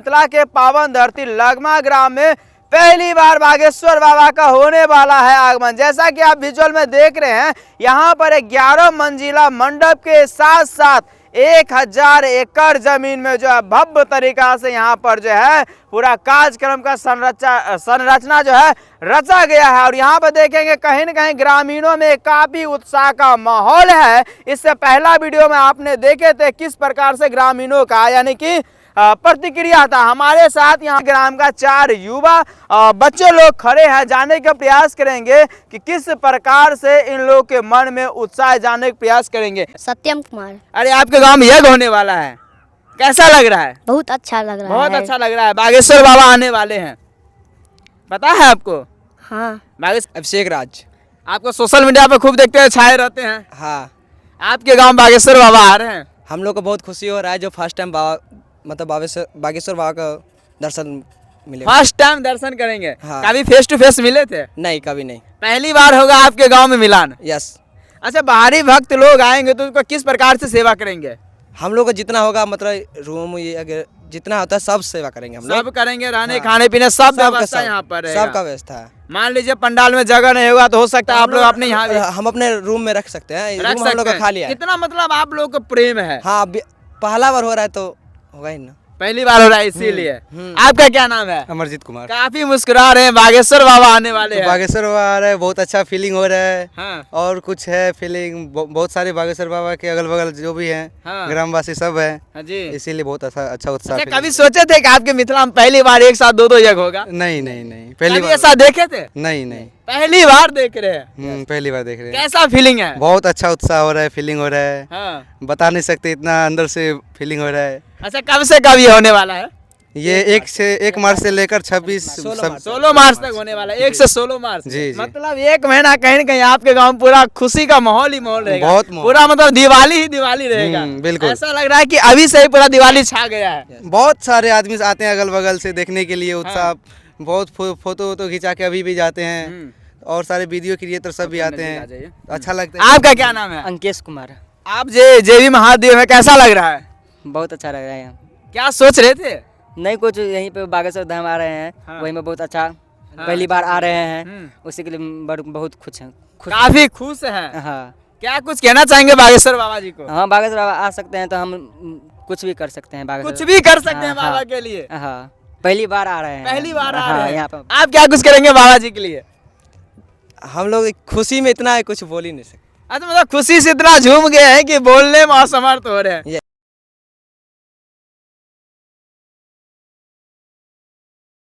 मिथिला के पावन धरती लगमा ग्राम में पहली बार बागेश्वर बाबा का होने वाला है आगमन। जैसा कि आप विजुअल में देख रहे हैं, यहाँ पर 11 मंजिला मंडप के साथ साथ 1000 एकड़ जमीन में जो है भव्य तरीका से यहाँ पर जो है पूरा कार्यक्रम का संरचना जो है रचा गया है। और यहाँ पर देखेंगे कहीं न कहीं ग्रामीणों में काफी उत्साह का माहौल है। इससे पहला वीडियो में आपने देखे थे किस प्रकार से ग्रामीणों का यानी कि प्रतिक्रिया था। हमारे साथ यहाँ ग्राम का 4 युवा बच्चे लोग खड़े हैं। जानने का प्रयास करेंगे कि किस प्रकार से इन लोगों के मन में उत्साह जानने का प्रयास करेंगे। सत्यम कुमार। अरे आपके गांव में यज्ञ होने वाला है, कैसा लग रहा है? बहुत अच्छा लग रहा है। बहुत अच्छा लग रहा है। बागेश्वर बाबा आने वाले हैं, पता है आपको? हाँ। अभिषेक राज। आपको सोशल मीडिया पे खूब देखते हैं, छाए रहते हैं। हाँ, आपके गांव बागेश्वर बाबा आ रहे हैं। हम लोग को बहुत खुशी हो रहा है जो फर्स्ट टाइम बागेश्वर बाबा का दर्शन मिले। फर्स्ट टाइम दर्शन करेंगे। हाँ। कभी फेस टू फेस मिले थे? नहीं, कभी नहीं। पहली बार होगा आपके गांव में मिलान? यस। अच्छा, बाहरी भक्त लोग आएंगे तो उनको किस प्रकार से सेवा करेंगे? हम लोग को जितना होगा मतलब रूम ये अगर जितना होता है सब सेवा करेंगे हम लोग। सब करेंगे, रहने हाँ। खाने पीने सब व्यवस्था यहाँ पर रहेगा। सबका व्यवस्था है। मान लीजिए पंडाल में जगह नहीं होगा तो हो सकता है आप लोग अपने यहाँ हम अपने रूम में रख सकते हैं। रख रूम हम लोग सकते का हैं। खाली है। कितना मतलब आप लोग को प्रेम है। हाँ, पहला बार हो रहा है तो होगा ही ना। पहली बार हो रहा है इसीलिए। आपका क्या नाम है? अमरजीत कुमार। काफी मुस्कुरा रहे हैं, बागेश्वर बाबा आने वाले हैं। बागेश्वर बाबा आ रहा है, बहुत अच्छा फीलिंग हो रहा है। हाँ। और कुछ है फीलिंग, बहुत सारे बागेश्वर बाबा के अगल बगल जो भी हैं, हाँ। ग्रामवासी सब हैं। हाँ जी। इसीलिए बहुत अच्छा उत्साह। अच्छा, कभी सोचे थे कि आपके मिथिला में पहली बार एक साथ दो यज्ञ होगा? नहीं नहीं नहीं, पहली कभी बार। ऐसा देखे थे? नहीं नहीं, पहली बार देख रहे हैं। पहली बार देख रहे हैं। कैसा फीलिंग है? बहुत अच्छा उत्साह हो रहा है, फीलिंग हो रहा है। हाँ। बता नहीं सकते, इतना अंदर से फीलिंग हो रहा है। अच्छा, कब से कब ये होने वाला है? ये 1 मार्च से लेकर 26 16 मार्च तक होने वाला है। 1 से 16 मार्च। जी, जी। मतलब 1 महीना कहीं न कहीं आपके गांव में पूरा खुशी का माहौल ही माहौल रहेगा। बहुत माहौल। पूरा मतलब दिवाली ही दिवाली रहेगा। बिल्कुल। ऐसा लग रहा है कि अभी से ही पूरा दिवाली छा गया है। बहुत सारे आदमी आते हैं अगल बगल से देखने के लिए। उत्साह बहुत फोटो खिंचा के अभी भी जाते हैं। और सारे वीडियो क्रिएटर सब भी आते हैं, अच्छा लगता है। आपका क्या नाम है? अंकेश कुमार। आप जेवी महादेव में कैसा लग रहा है? बहुत अच्छा लग रहा है। क्या सोच रहे थे? नहीं, कुछ यहीं पे बागेश्वर धाम आ रहे हैं। हाँ। वहीं में बहुत अच्छा पहली बार आ रहे हैं। उसी के लिए बहुत खुश हैं। काफी खुश हैं। हाँ। क्या कुछ कहना चाहेंगे बागेश्वर बाबा जी को? हाँ, बागेश्वर बाबा आ सकते हैं तो हम कुछ भी कर सकते हैं। बागेश्वर कुछ भी कर सकते हैं हाँ, बाबा के लिए। हाँ, पहली बार आ रहे हैं। पहली बार आ हाँ, रहे हैं। यहाँ पर आप क्या कुछ करेंगे बाबा जी के लिए? हम लोग खुशी में इतना है कुछ बोल ही नहीं सकते। अच्छा, मतलब खुशी से इतना झूम गए हैं कि बोलने में असमर्थ हो रहे हैं।